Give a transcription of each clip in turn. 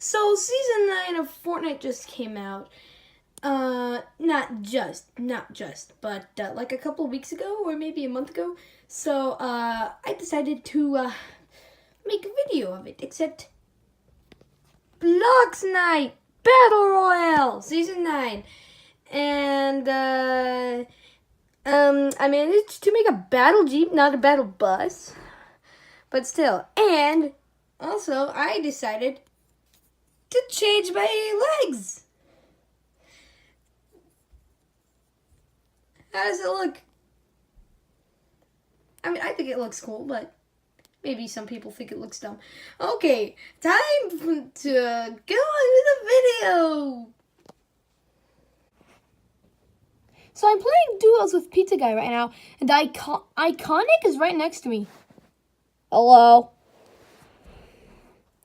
So season 9 of Fortnite just came out. Not just, but like a couple of weeks ago or maybe a month ago. So I decided to make a video of it. Except Bloxnite Battle Royale season 9, and I managed to make a battle jeep, not a battle bus, but still. And also, I decided to change my legs. How does it look? I mean, I think it looks cool, but maybe some people think it looks dumb. Okay, time to go into the video. So I'm playing duos with Pizza Guy right now, and Iconic is right next to me. Hello.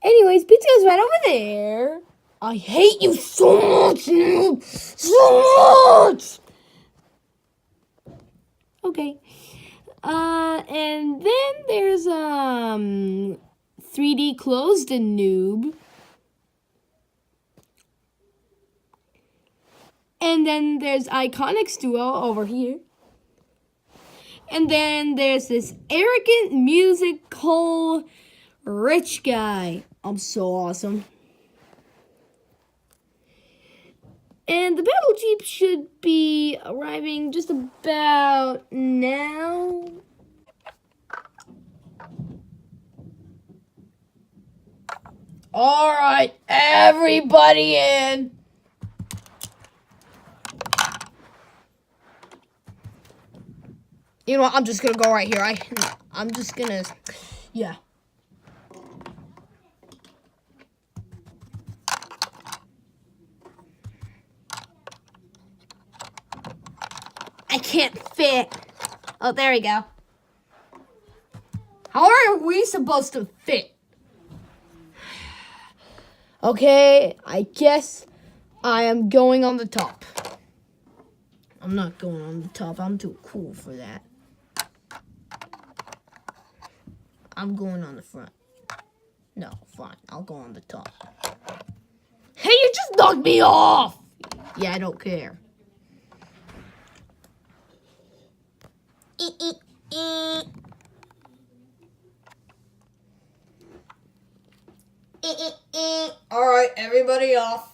Anyways, Pizza Guy's right over there. I hate you so much, noob. So much. Okay. And then there's 3D Closed and Noob. And then there's Iconic's duo over here. And then there's this arrogant musical rich guy. I'm so awesome. And the battle jeep should be arriving just about now. All right, everybody in. You know what? I'm just gonna go right here. I'm just gonna, yeah. I can't fit. Oh, there we go. How are we supposed to fit? Okay, I guess I am going on the top. I'm not going on the top. I'm too cool for that. I'm going on the front. No, fine. I'll go on the top. Hey, you just knocked me off! Yeah, I don't care. All right, everybody off.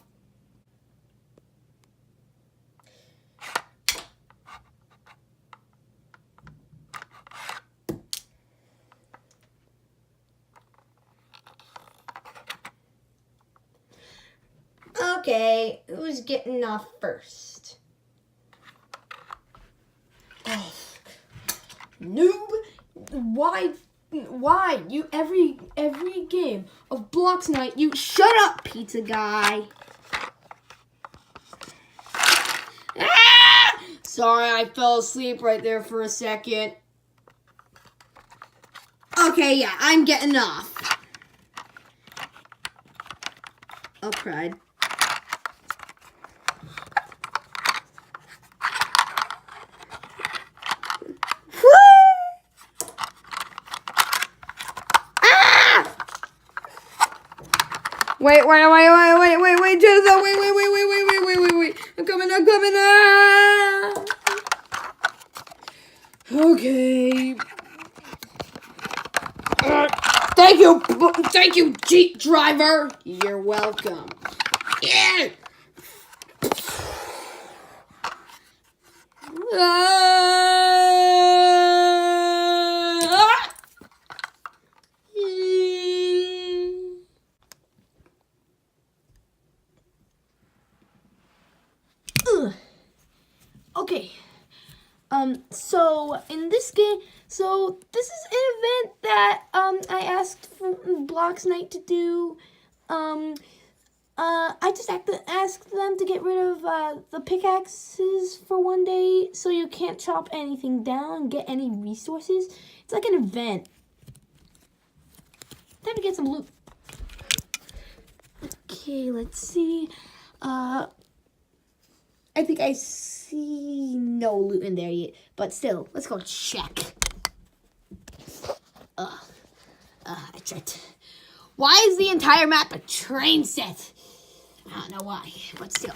Okay, who's getting off first? Oh, noob, why you every game of Bloxnite you shut up, Pizza Guy. Ah! Sorry, I fell asleep right there for a second. Okay, yeah, I'm getting off. Oh, cried. Wait, Jennifer, wait. I'm coming. Ah! Okay. Thank you, Jeep driver. You're welcome. Yeah. Okay. So in this game, so this is an event that I asked for Bloxnite to do. I just asked them to get rid of the pickaxes for one day, so you can't chop anything down and get any resources. It's like an event. Time to get some loot. Okay, let's see. I think I see no loot in there yet, but still, let's go check. I tried to Why is the entire map a train set? I don't know why, but still.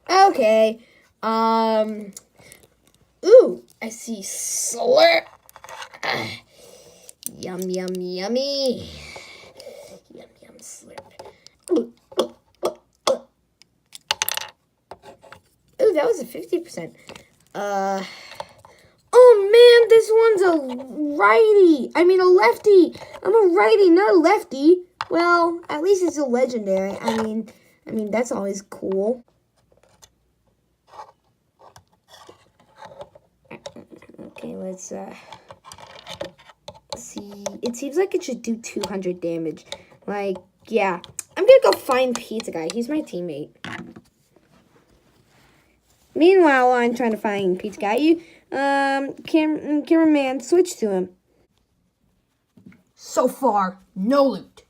Okay. Ooh, I see slurp. Yum, yum, yummy. Yum, yum, slurp. Ooh, that was a 50%. Oh man, this one's a righty. I mean a lefty. I'm a righty, not a lefty. Well, at least it's a legendary. I mean that's always cool. Okay, let's see. It seems like it should do 200 damage. Like, yeah. I'm gonna go find Pizza Guy. He's my teammate. Meanwhile, I'm trying to find Pizza Guy. You, cameraman, switch to him. So far, no loot.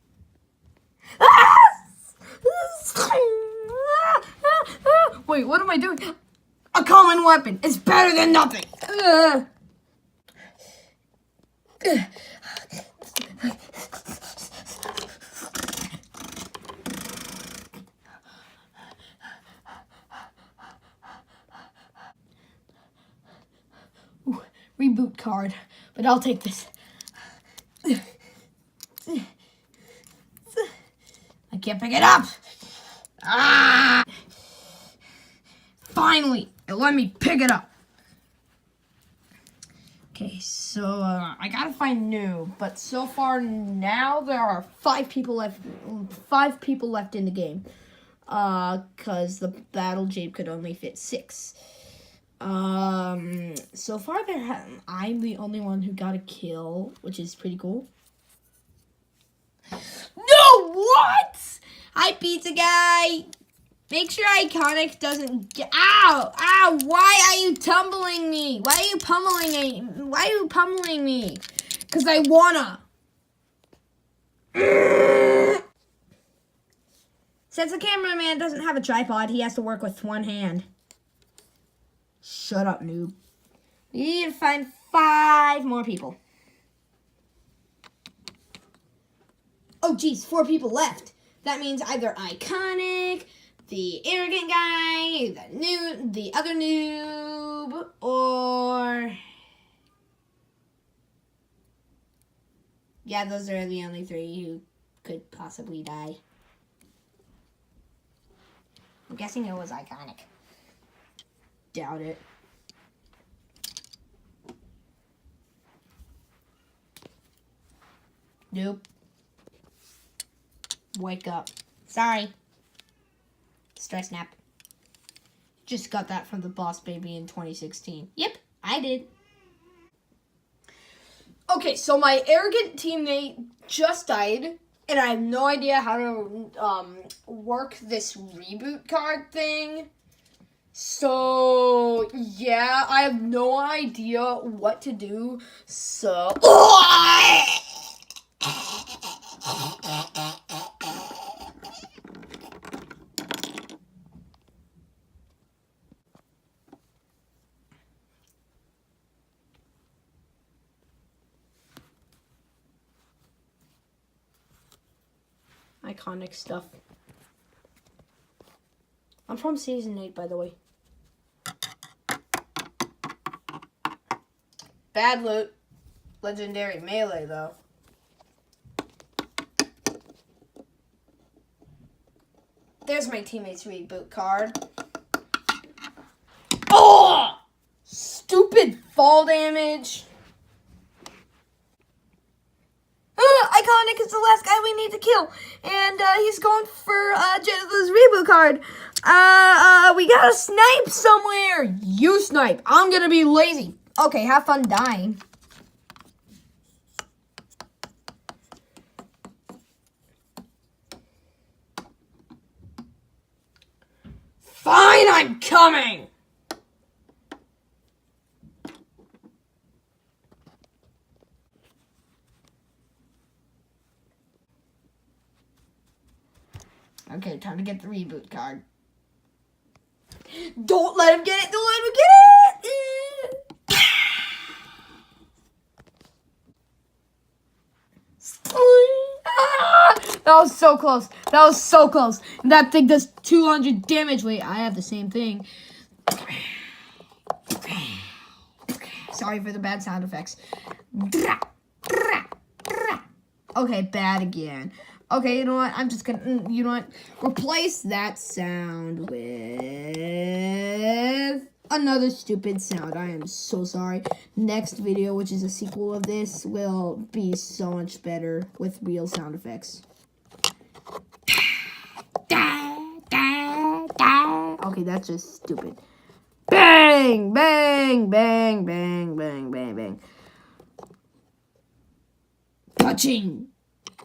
Wait, what am I doing? A common weapon is better than nothing. Ooh, reboot card, but I'll take this. I can't pick it up. Ah! Finally, it let me pick it up. Okay, so I gotta find new, but so far now there are 5 people left. 5 people left in the game, cause the battle Jape could only fit 6. So far I'm the only one who got a kill, which is pretty cool. No, what? Hi, Pizza Guy. Make sure Iconic doesn't get... Ow! Ow! Why are you tumbling me? Why are you pummeling me? Why are you pummeling me? Because I wanna. Since the cameraman doesn't have a tripod, he has to work with one hand. Shut up, noob. We need to find 5 more people. Oh, geez, 4 people left. That means either Iconic, the arrogant guy, the other noob, or... Yeah, those are the only 3 who could possibly die. I'm guessing it was Iconic. Doubt it. Nope. Wake up. Sorry. Stress nap. Just got that from the Boss Baby in 2016. Yep, I did. Okay, so my arrogant teammate just died, and I have no idea how to work this reboot card thing. So, yeah, I have no idea what to do, so... Iconic stuff. I'm from season 8, by the way. Bad loot. Legendary melee, though. There's my teammate's reboot card. Oh! Stupid fall damage. Iconic is the last guy we need to kill. And he's going for Jennifer's reboot card. We gotta snipe somewhere. You snipe. I'm gonna be lazy. Okay, have fun dying. Fine, I'm coming. Okay, time to get the reboot card. Don't let him get it! Don't let him get it! That was so close. That was so close. That thing does 200 damage. Wait, I have the same thing. Sorry for the bad sound effects. Okay, bad again. Okay, you know what? I'm just gonna, you know what? Replace that sound with another stupid sound. I am so sorry. Next video, which is a sequel of this, will be so much better with real sound effects. Okay, that's just stupid. Bang, bang, bang, bang, bang, bang, bang. Punching.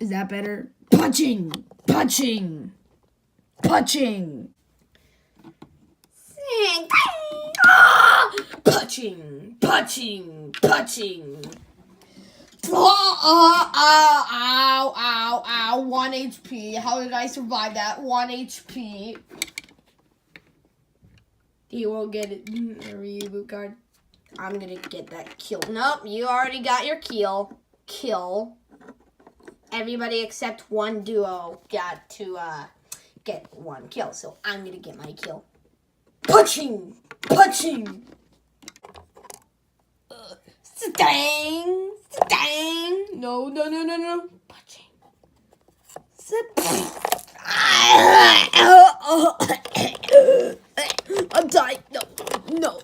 Is that better? Punching, punching, punching. Punching, punching, punching. Ow, ow, ow, ow. 1 HP. How did I survive that? 1 HP. He won't get it. A reboot card. I'm gonna get that kill. Nope, you already got your kill. Kill. Everybody except one duo got to get 1 kill. So I'm gonna get my kill. Punching! Punching! Stang! Stang! No, no, no, no, no. Punching. I'm dying. No, no.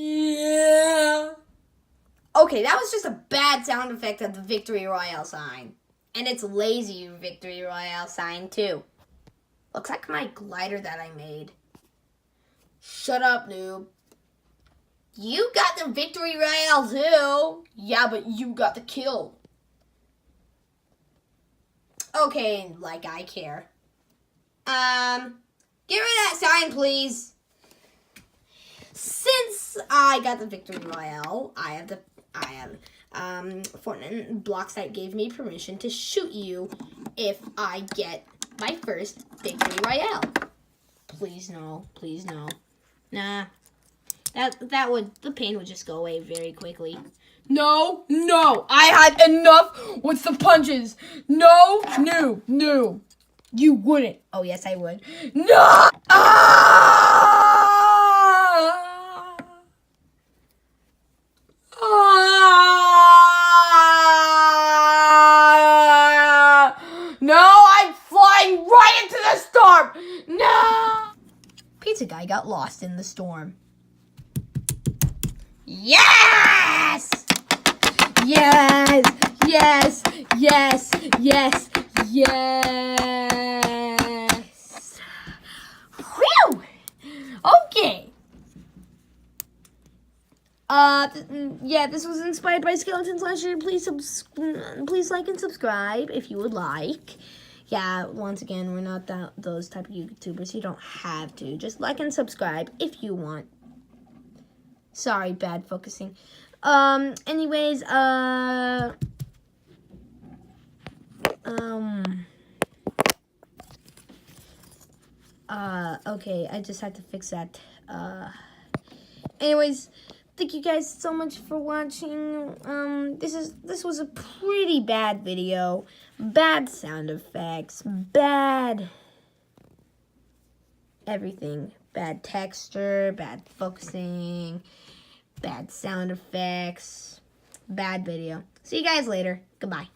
Yeah. Okay, that was just a bad sound effect of the Victory Royale sign. And it's lazy Victory Royale sign, too. Looks like my glider that I made. Shut up, noob. You got the Victory Royale, too. Yeah, but you got the kill. Okay, like I care. Get rid of that sign, please. Since I got the Victory Royale, Fortnite Bloxnite gave me permission to shoot you if I get my first Victory Royale. Please no, please no. Nah, the pain would just go away very quickly. No, no, I had enough with the punches. No, no, no. You wouldn't. Oh, yes, I would. No! No, I'm flying right into the storm. No! Pizza guy got lost in the storm. Yes! Yes! Yes! Yes! Yes! Yes! Whew! Okay. Yeah, this was inspired by Skeleton Slasher. Please like and subscribe if you would like. Yeah, once again, we're not those type of YouTubers. You don't have to. Just like and subscribe if you want. Sorry, bad focusing. Anyways, okay, I just had to fix that. Anyways, thank you guys so much for watching. This was a pretty bad video. Bad sound effects, bad everything. Bad texture, bad focusing, bad sound effects, bad video. See you guys later. Goodbye.